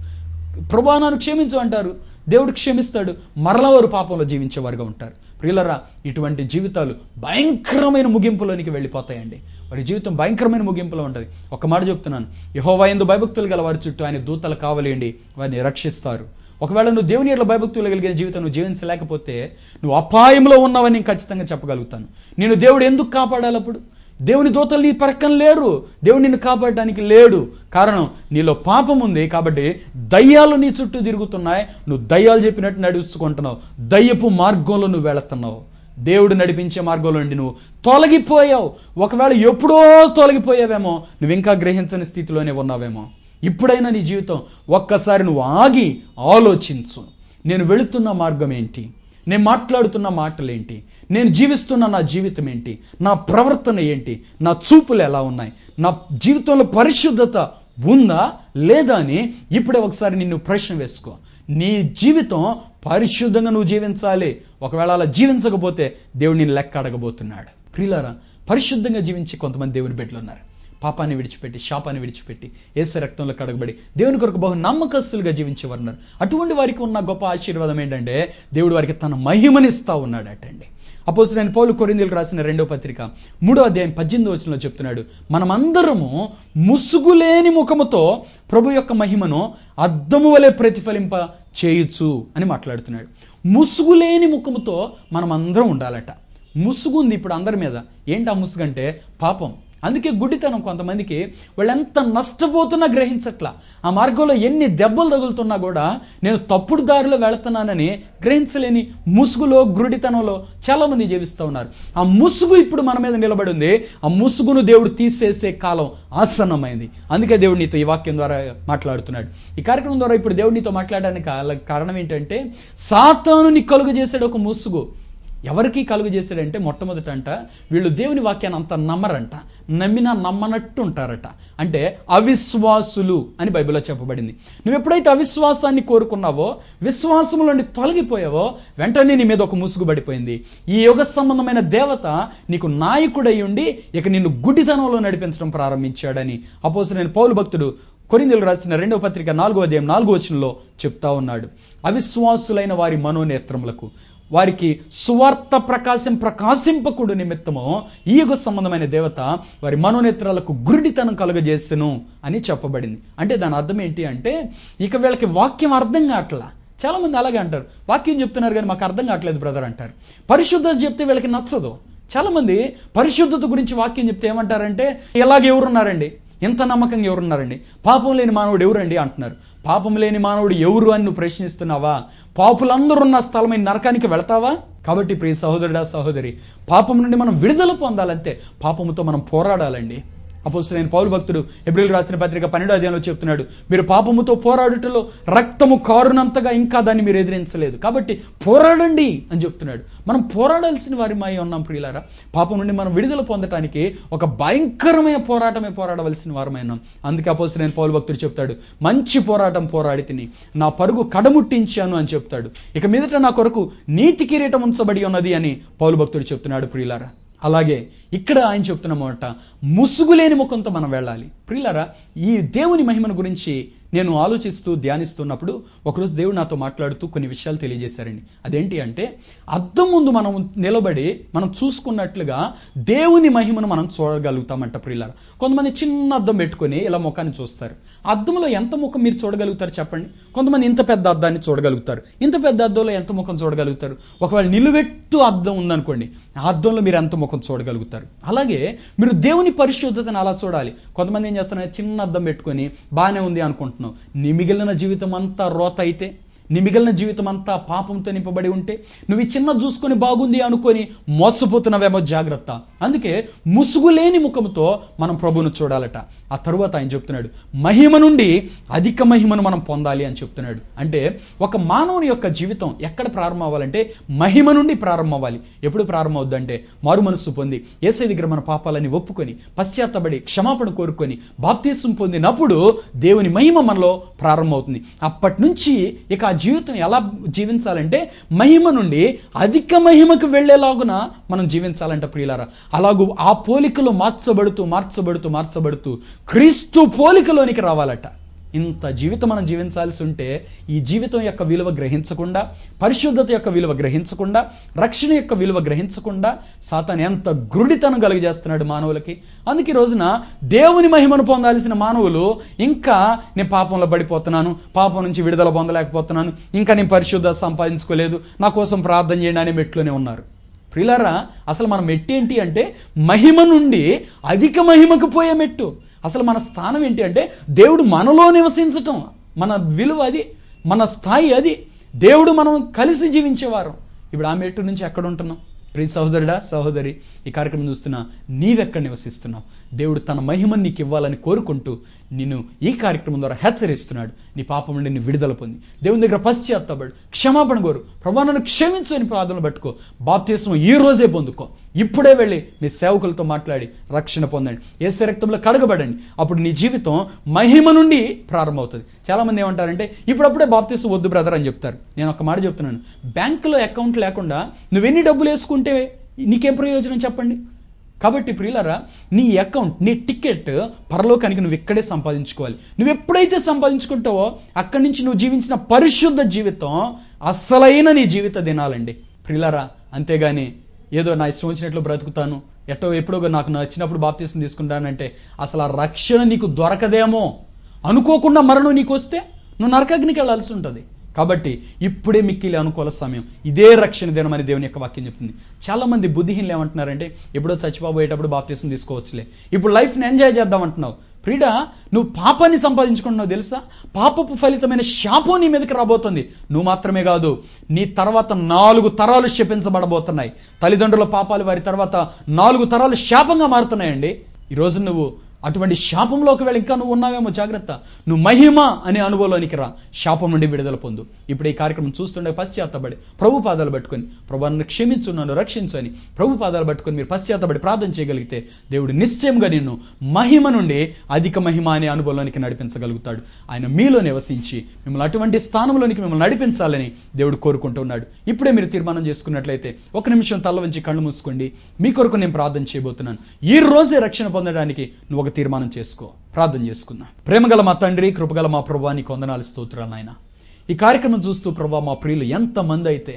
ప్రభువా నన్ను క్షమించు అంటారు, దేవుడు క్షమిస్తాడు, మరలా వారు పాపంలో జీవించేవారుగా ఉంటారు. ప్రియులరా, ఇటువంటి జీవితాలు భయంకరమైన ముగింపులోనికి వెళ్ళిపోతాయండి. వారి జీవితం భయంకరమైన ముగింపులో ఉంటుంది. ఒక మాట చెప్తున్నాను, యెహోవా యందు భయభక్తులు గల వారి చుట్టూ ఆయన దూతలు కావలేండి, వారిని రక్షిస్తారు. ఒకవేళ నువ్వు దేవుని ఎడల భయభక్తులు కలిగిన జీవితం నువ్వు జీవించలేకపోతే నువ్వు అపాయంలో ఉన్నావని నేను ఖచ్చితంగా చెప్పగలుగుతాను. నేను దేవుడు ఎందుకు కాపాడాలి? అప్పుడు దేవుని దూతలు నీ పక్కన లేరు, దేవుడు నిన్ను కాపాడడానికి లేడు. కారణం, నీలో పాపం ఉంది కాబట్టి దయ్యాలు నీ చుట్టూ తిరుగుతున్నాయి. నువ్వు దయ్యాలు చెప్పినట్టు నడుచుకుంటున్నావు, దయ్యపు మార్గంలో నువ్వు వెళుతున్నావు. దేవుడు నడిపించే మార్గంలో నుండి నువ్వు తొలగిపోయావు. ఒకవేళ ఎప్పుడో తొలగిపోయావేమో, నువ్వు ఇంకా గ్రహించని స్థితిలోనే ఉన్నావేమో. ఇప్పుడైనా నీ జీవితం ఒక్కసారి నువ్వు ఆగి ఆలోచించు. నేను వెళుతున్న మార్గం ఏంటి? నేను మాట్లాడుతున్న మాటలేంటి? నేను జీవిస్తున్న నా జీవితం ఏంటి? నా ప్రవర్తన ఏంటి? నా చూపులు ఎలా ఉన్నాయి? నా జీవితంలో పరిశుద్ధత ఉందా లేదా అని ఇప్పుడే ఒకసారి నిన్ను ప్రశ్న వేసుకో. నీ జీవితం పరిశుద్ధంగా నువ్వు జీవించాలి. ఒకవేళ అలా జీవించకపోతే దేవుడు నిన్ను లెక్క అడగబోతున్నాడు. ప్రియులారా, పరిశుద్ధంగా జీవించే కొంతమంది దేవుని బిడ్డలు ఉన్నారు. పాపాన్ని విడిచిపెట్టి, శాపాన్ని విడిచిపెట్టి, యేసు రక్తంలో కడగబడి దేవుని కొరకు బహు నమ్మకస్తులుగా జీవించేవారు ఉన్నారు. అటువంటి వారికి ఉన్న గొప్ప ఆశీర్వాదం ఏంటంటే దేవుడు వారికి తన మహిమనిస్తా ఉన్నాడటండి. అపోస్తలుడైన పౌలు కొరింథీయులకు రాసిన 2వ పత్రిక 3వ అధ్యాయం 18వ వచనంలో చెప్తున్నాడు, మనమందరము ముసుగులేని ముఖముతో ప్రభు యొక్క మహిమను అద్దము వలె ప్రతిఫలింప చేయొచ్చు అని మాట్లాడుతున్నాడు. ముసుగులేని ముఖముతో మనమందరం ఉండాలట. ముసుగు ఉంది ఇప్పుడు అందరి మీద. ఏంటి ఆ ముసుగు అంటే? పాపం. అందుకే గుడ్డితనం. కొంతమందికి వాళ్ళు ఎంత నష్టపోతున్నా గ్రహించట్లా. ఆ మార్గంలో ఎన్ని దెబ్బలు తగులుతున్నా కూడా నేను తప్పుడు దారిలో వెళుతున్నానని గ్రహించలేని ముసుగులో, గుడ్డితనంలో చాలామంది జీవిస్తూ ఉన్నారు. ఆ ముసుగు ఇప్పుడు మన మీద నిలబడి ఉంది. ఆ ముసుగును దేవుడు తీసేసే కాలం ఆసన్నమైంది. అందుకే దేవుడు నీతో ఈ వాక్యం ద్వారా మాట్లాడుతున్నాడు. ఈ కార్యక్రమం ద్వారా ఇప్పుడు దేవుడు నీతో మాట్లాడడానికి కారణం ఏంటంటే, సాతాను నీ కలుగు చేసాడు ఒక ముసుగు. ఎవరికి కలుగు చేశాడంటే, మొట్టమొదటంట వీళ్ళు దేవుని వాక్యాన్ని అంత నమ్మరంట, నమ్మినా నమ్మనట్టు ఉంటారట. అంటే అవిశ్వాసులు అని బైబిల్లో చెప్పబడింది. నువ్వు ఎప్పుడైతే అవిశ్వాసాన్ని కోరుకున్నావో, విశ్వాసము నుండి తొలగిపోయావో, వెంటనే నీ మీద ఒక ముసుగు పడిపోయింది. ఈ యుగ సంబంధమైన దేవత నీకు నాయకుడై ఉండి ఇక నిన్ను గుడ్డితనంలో నడిపించడం ప్రారంభించాడని అపోస్తలుడైన పౌలు భక్తుడు కొరింథీయులకు రాసిన 2వ పత్రిక 4వ అధ్యాయం 4వ వచనంలో చెప్తా ఉన్నాడు. అవిశ్వాసులైన వారి మనోనేత్రములకు, వారికి సువార్త ప్రకాశింపకుడు నిమిత్తము ఈ యుగ సంబంధమైన దేవత వారి మనోనేత్రాలకు గురిడితనం కలుగజేసెను అని చెప్పబడింది. అంటే దాని అర్థం ఏంటి అంటే, ఇక వీళ్ళకి వాక్యం అర్థం కావట్లా. చాలామంది అలాగే అంటారు, వాక్యం చెప్తున్నారు కానీ మాకు అర్థం కావట్లేదు బ్రదర్ అంటారు. పరిశుద్ధత చెప్తే వీళ్ళకి నచ్చదు. చాలామంది పరిశుద్ధత గురించి వాక్యం చెప్తే ఏమంటారంటే, ఇలాగ ఎవరున్నారండి, ఎంత నమ్మకంగా ఎవరున్నారండి, పాపం లేని మానవుడు ఎవరండి అంటున్నారు. పాపం లేని మానవుడు ఎవరు అని నువ్వు ప్రశ్నిస్తున్నావా? పాపులందరూ ఉన్న స్థలమైన నరకానికి వెళతావా? కాబట్టి ప్రియ సహోదరుడా, సహోదరి, పాపం నుండి మనం విడుదల పొందాలంటే పాపముతో మనం పోరాడాలండి. అపోస్తలుడైన పౌలు భక్తుడు హెబ్రీయులకు రాసిన పత్రిక 12వ అధ్యాయంలో చెప్తున్నాడు, మీరు పాపముతో పోరాడుటలో రక్తము కారునంతగా ఇంకా దాన్ని మీరు ఎదిరించలేదు, కాబట్టి పోరాడండి అని చెప్తున్నాడు. మనం పోరాడాల్సిన వారిమై ఉన్నాం ప్రియులారా. పాపం నుండి మనం విడుదల పొందటానికి ఒక భయంకరమైన పోరాడవలసిన వారమై ఉన్నాం. అందుకే అపోస్తలుడైన పౌలు భక్తుడు చెప్తాడు, మంచి పోరాటం పోరాడి తిని నా పరుగు కడముట్టించాను అని చెప్తాడు. ఇక మీదట నా కొరకు నీతి కిరీటం ఉంచబడి ఉన్నది అని పౌలు భక్తుడు చెప్తున్నాడు ప్రియులారా. అలాగే ఇక్కడ ఆయన చెప్తున్నమాట, ముసుగులేని ముఖంతో మనం వెళ్ళాలి. ప్రియులారా, ఈ దేవుని మహిమను గురించి నేను ఆలోచిస్తూ ధ్యానిస్తున్నప్పుడు ఒకరోజు దేవుడు నాతో మాట్లాడుతూ కొన్ని విషయాలు తెలియజేశారండి. అదేంటి అంటే, అద్దం ముందు మనం నిలబడి మనం చూసుకున్నట్లుగా దేవుని మహిమను మనం చూడగలుగుతామంట ప్రియులారా. కొంతమంది చిన్న అద్దం పెట్టుకొని ఇలా ముఖాన్ని చూస్తారు. అద్దంలో ఎంత ముఖం మీరు చూడగలుగుతారు చెప్పండి? కొంతమంది ఇంత పెద్ద అద్దాన్ని చూడగలుగుతారు. ఇంత పెద్ద అద్దంలో ఎంత ముఖం చూడగలుగుతారు? ఒకవేళ నిలువెత్తు అద్దం ఉందనుకోండి, ఆ అద్దంలో మీరు ఎంత ముఖం చూడగలుగుతారు? అలాగే మీరు దేవుని పరిశుద్ధతను అలా చూడాలి. కొంతమంది ఏం చేస్తున్నారు, చిన్న అద్దం పెట్టుకొని బాగానే ఉంది అనుకుంటున్నారు. నీ మిగిలిన జీవితం అంతా రోత అయితే, నీ మిగిలిన జీవితం అంతా పాపంతో నింపబడి ఉంటే, నువ్వు ఈ చిన్న చూసుకొని బాగుంది అనుకొని మోసపోతున్నవేమో జాగ్రత్త. అందుకే ముసుగులేని ముఖముతో మనం ప్రభువును చూడాలట. ఆ తరువాత ఆయన చెప్తున్నాడు, మహిమ నుండి అధిక మహిమను మనం పొందాలి అని చెప్తున్నాడు. అంటే ఒక మానవుని యొక్క జీవితం ఎక్కడ ప్రారంభం అవ్వాలంటే మహిమ నుండి ప్రారంభం అవ్వాలి. ఎప్పుడు ప్రారంభం అవుద్దంటే, మారు మనస్సు పొంది యేసయ్య దగ్గర మన పాపాలని ఒప్పుకొని పశ్చాత్తపడి క్షమాపణ కోరుకొని బాప్తిసం పొందినప్పుడు దేవుని మహిమ మనలో ప్రారంభం అవుతుంది. అప్పటి నుంచి ఇక ఆ జీవితం ఎలా జీవించాలంటే మహిమ నుండి అధిక మహిమకు వెళ్లేలాగున మనం జీవించాలంట ప్రియులారా. అలాగూ ఆ పోలికలో మార్చబడుతూ క్రీస్తు పోలికలోనికి రావాలట. ఇంత జీవితం మనం జీవించాల్సి ఉంటే ఈ జీవితం యొక్క విలువ గ్రహించకుండా, పరిశుద్ధత యొక్క విలువ గ్రహించకుండా, రక్షణ యొక్క విలువ గ్రహించకుండా సాతాను ఎంత గురుడితనం కలుగజేస్తున్నాడు మానవులకి. అందుకే ఈ రోజున దేవుని మహిమను పొందాల్సిన మానవులు ఇంకా నేను పాపంలో పడిపోతున్నాను, పాపం నుంచి విడుదల పొందలేకపోతున్నాను, ఇంకా నేను పరిశుద్ధత సంపాదించుకోలేదు, నా కోసం ప్రార్థన చేయండి అనే మెట్లోనే ఉన్నారు. ప్రియులారా, అసలు మన మెట్టు ఏంటి అంటే మహిమ నుండి అధిక మహిమకు పోయే మెట్టు. అసలు మన స్థానం ఏంటి అంటే దేవుడు మనలో నివసించటం. మన విలువ అది, మన స్థాయి అది. దేవుడు మనం కలిసి జీవించేవారు. ఇప్పుడు ఆ మెట్టు నుంచి ఎక్కడ ఉంటున్నాం? ప్రియ సహోదరుడా, సహోదరి, ఈ కార్యక్రమం చూస్తున్నా నీవెక్కడ నివసిస్తున్నావు? దేవుడు తన మహిమను నీకు ఇవ్వాలని కోరుకుంటూ నిన్ను ఈ కార్యక్రమం ద్వారా హెచ్చరిస్తున్నాడు. నీ పాపం నుండి నీ విడుదల పొంది దేవుని దగ్గర పశ్చాత్తాపడు, క్షమాపణ కోరు. ప్రభువా నన్ను క్షమించు అని ప్రార్థనలు పెట్టుకో. బాప్తిస్మం ఈ రోజే పొందుకో. ఇప్పుడే వెళ్ళి మీ సేవకులతో మాట్లాడి రక్షణ పొందండి. యేసు రక్తంలో కడగబడండి. అప్పుడు నీ జీవితం మహిమ నుండి ప్రారంభమవుతుంది. చాలామంది ఏమంటారంటే ఇప్పుడప్పుడే బాప్తిస్మం వద్దు బ్రదర్ అని చెప్తారు. నేను ఒక మాట చెప్తున్నాను, బ్యాంకులో అకౌంట్ లేకుండా నువ్వెన్ని డబ్బులు వేసుకుంటే నీకేం ప్రయోజనం చెప్పండి? కాబట్టి ప్రియులారా, నీ అకౌంట్, నీ టికెట్ పరలోకానికి నువ్వు ఇక్కడే సంపాదించుకోవాలి. నువ్వు ఎప్పుడైతే సంపాదించుకుంటావో అక్కడి నుంచి నువ్వు జీవించిన పరిశుద్ధ జీవితం అసలైన నీ జీవిత దినాలండి ప్రియులారా. అంతేగాని ఏదో నా ఇష్టం వచ్చినట్లు బ్రతుకుతాను, ఎప్పుడో నాకు నచ్చినప్పుడు బాప్తిసం తీసుకుంటానంటే అసలు ఆ రక్షణ నీకు దొరకదేమో. అనుకోకుండా మరణం నీకు వస్తే నువ్వు నరకాగ్నికి వెళ్ళాల్సి ఉంటుంది. కాబట్టి ఇప్పుడే మిక్కిలి అనుకూల సమయం, ఇదే రక్షణ దినమని దేవుని యొక్క వాక్యం చెప్తుంది. చాలామంది బుద్ధిహీనులు ఏమంటున్నారంటే ఎప్పుడో చచ్చిపోయేటప్పుడు బాప్తిసం తీసుకోవచ్చులే, ఇప్పుడు లైఫ్ని ఎంజాయ్ చేద్దాం అంటున్నావు. ప్రియుడా, నువ్వు పాపాన్ని సంపాదించుకుంటున్నావు తెలుసా? పాపపు ఫలితమైన శాపం నీ మీదకి రాబోతుంది. నువ్వు మాత్రమే కాదు, నీ తర్వాత 4 తరాలు శపించబడబోతున్నాయి. తల్లిదండ్రుల పాపాలు వారి తర్వాత 4 తరాలు శాపంగా మారుతున్నాయండి. ఈరోజు నువ్వు అటువంటి శాపంలోకి వెళ్ళి ఇంకా నువ్వు ఉన్నావేమో, జాగ్రత్త. నువ్వు మహిమ అనే అనుభవంలోనికి రా, శాపం నుండి విడుదల పొందు. ఇప్పుడు ఈ కార్యక్రమం చూస్తుండే పశ్చాత్తపడి ప్రభు పాదాలు పట్టుకొని, ప్రభు నన్ను క్షమించు, నన్ను రక్షించు అని ప్రభు పాదాలు పట్టుకొని మీరు పశ్చాత్తపడి ప్రార్థన చేయగలిగితే దేవుడు నిశ్చయంగా నిన్ను మహిమ నుండి అధిక మహిమ అనే అనుభవంలోనికి నడిపించగలుగుతాడు. ఆయన మీలో నివసించి మిమ్మల్ని అటువంటి స్థానంలోనికి మిమ్మల్ని నడిపించాలని దేవుడు కోరుకుంటున్నాడు. ఇప్పుడే మీరు తీర్మానం చేసుకున్నట్లయితే 1 నిమిషం తల వంచి కళ్ళు మూసుకోండి. మీ కొరకు నేను ప్రార్థన చేయబోతున్నాను. ఈ రోజే రక్షణ పొందడానికి నువ్వు తీర్మానం చేసుకో. ప్రార్థన చేసుకుందాం. ప్రేమగల మా తండ్రి, కృపగల మా ప్రభువా, నీకు వందనాలు, స్తోత్రాలు నాయన. ఈ కార్యక్రమం చూస్తూ ప్రభువా, మా ప్రియులు ఎంతమంది అయితే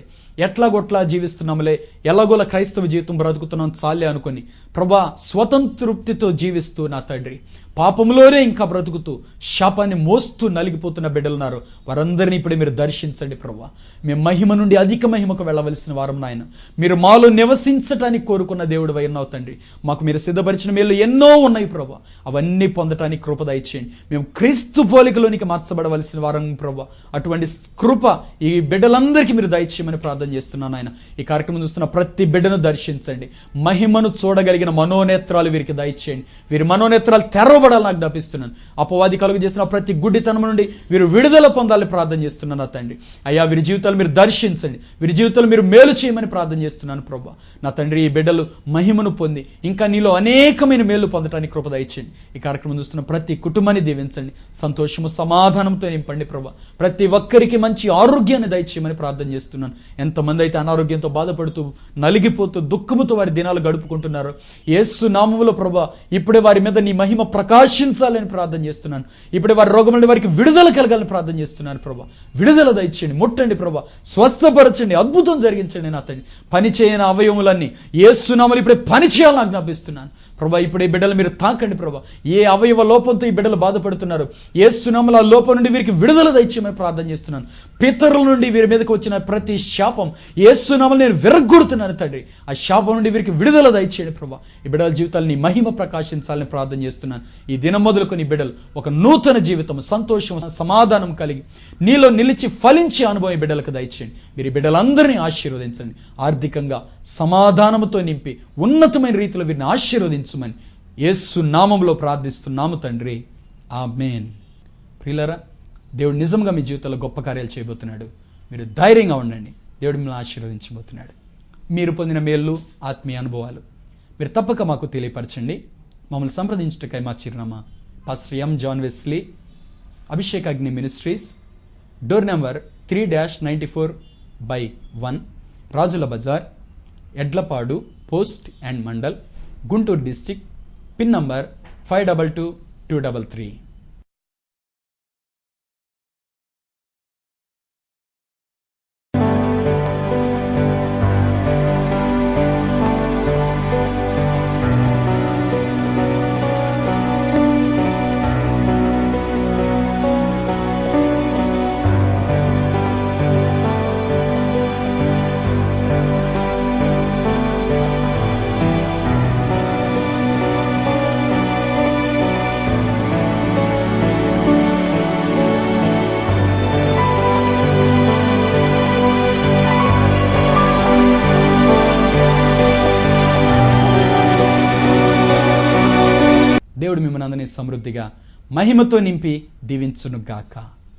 ఎట్లాగొట్లా జీవిస్తున్నాములే, ఎలాగోలా క్రైస్తవ జీవితం బ్రతుకుతున్నాం చాలే అనుకొని ప్రభువా స్వతంతృప్తితో జీవిస్తూ నా తండ్రి పాపంలోనే ఇంకా బ్రతుకుతూ శాపాన్ని మోస్తూ నలిగిపోతున్న బిడ్డలున్నారు. వారందరినీ ఇప్పుడు మీరు దర్శించండి ప్రభువా. మేము మహిమ నుండి అధిక మహిమకు వెళ్ళవలసిన వారం నాయన. మీరు మాలో నివసించటానికి కోరుకున్న దేవుడు అయినావు తండ్రి. మాకు మీరు సిద్ధపరిచిన మేలు ఎన్నో ఉన్నాయి ప్రభువా. అవన్నీ పొందటానికి కృప దయచేయండి. మేము క్రీస్తు పోలికలోనికి మార్చబడవలసిన వారం ప్రభువా. అటువంటి కృప ఈ బిడ్డలందరికీ మీరు దయచేయమని ప్రార్థన చేస్తున్నాను ఆయన. ఈ కార్యక్రమం చూస్తున్న ప్రతి బిడ్డను దర్శించండి. మహిమను చూడగలిగిన మనోనేత్రాలు వీరికి దయచేయండి. వీరి మనోనేత్రాలు తెరవబడాలి నాకు తప్పిస్తున్నాను. అపవాది కలుగు చేసిన ప్రతి గుడ్డితనం నుండి వీరు విడుదల పొందాలని ప్రార్థన చేస్తున్నాను నా తండ్రి. అయ్యా, వీరి జీవితాలు మీరు దర్శించండి, వీరి జీవితాలు మీరు మేలు చేయమని ప్రార్థన చేస్తున్నాను ప్రభా. నా తండ్రి, ఈ బిడ్డలు మహిమను పొంది ఇంకా నీలో అనేకమైన మేలు పొందడానికి కృప దయచేయండి. ఈ కార్యక్రమం చూస్తున్న ప్రతి కుటుంబాన్ని దీవించండి, సంతోషము సమాధానంతో నింపండి ప్రభా. ప్రతి ఒక్కరికి మంచి ఆరోగ్యాన్ని దయచేయమని ప్రార్థన చేస్తున్నాను. ఎంతమంది అయితే అనారోగ్యంతో బాధపడుతూ నలిగిపోతూ దుఃఖముతో వారి దినాలు గడుపుకుంటున్నారు, యేసు నామములో ప్రభా ఇప్పుడే వారి మీద నీ మహిమ ప్రకాశించాలని ప్రార్థన చేస్తున్నాను. ఇప్పుడే వారి రోగం నుండి వారికి విడుదల కలగాలని ప్రార్థన చేస్తున్నాను ప్రభా. విడుదల దయచేయండి, ముట్టండి ప్రభా, స్వస్థపరచండి, అద్భుతం జరిగించండి నా తండ్రి. పని చేయని అవయవములన్నీ యేసు నామములో ఇప్పుడే పని చేయాలని ఆజ్ఞాపిస్తున్నాను ప్రభా. ఇప్పుడే బిడ్డలు మీరు తాకండి ప్రభా. ఏ అవయవ లోపంతో ఈ బిడ్డలు బాధపడుతున్నారు, యేసు నామములో ఆ లోపం నుండి వీరికి విడుదల దయచేయమని ప్రార్థన చేస్తున్నాను. పితరుల నుండి వీరి మీదకి వచ్చిన ప్రతి శాపం యేసు నామములో నేను విరగ్గొడుతున్నాను తండ్రి. ఆ శాపం నుండి వీరికి విడుదల దయచేయండి ప్రభా. ఈ బిడ్డల జీవితాలు నీ మహిమ ప్రకాశించాలని ప్రార్థన చేస్తున్నాను. ఈ దినం మొదలుకొని బిడ్డలు ఒక నూతన జీవితం, సంతోషం, సమాధానం కలిగి నీలో నిలిచి ఫలించే అనుభవం బిడ్డలకు దయచేయండి. మీరు ఈ బిడ్డలందరినీ ఆశీర్వదించండి. ఆర్థికంగా సమాధానంతో నింపి ఉన్నతమైన రీతిలో వీరిని ఆశీర్వదించమని యేసు నామములో ప్రార్థిస్తున్నాము తండ్రి, ఆమేన్. ప్రియులారా, దేవుడు నిజంగా మీ జీవితంలో గొప్ప కార్యాలు చేయబోతున్నాడు. మీరు ధైర్యంగా ఉండండి. దేవుడు మిమ్మల్ని ఆశీర్వదించబోతున్నాడు. మీరు పొందిన మేళ్ళు, ఆత్మీయ అనుభవాలు మీరు తప్పక మాకు తెలియపరచండి. మమ్మల్ని సంప్రదించటకై మా చిరునామా pastor M John Wesley, Abhishek Agni ministries, door number 3-94/1, Rajula Bazar, Edlapadu post and mandal, Guntur district, pin number 522233. దేవుడు మిమ్మల్ని అందరినీ సమృద్ధిగా మహిమతో నింపి దీవించును గాక.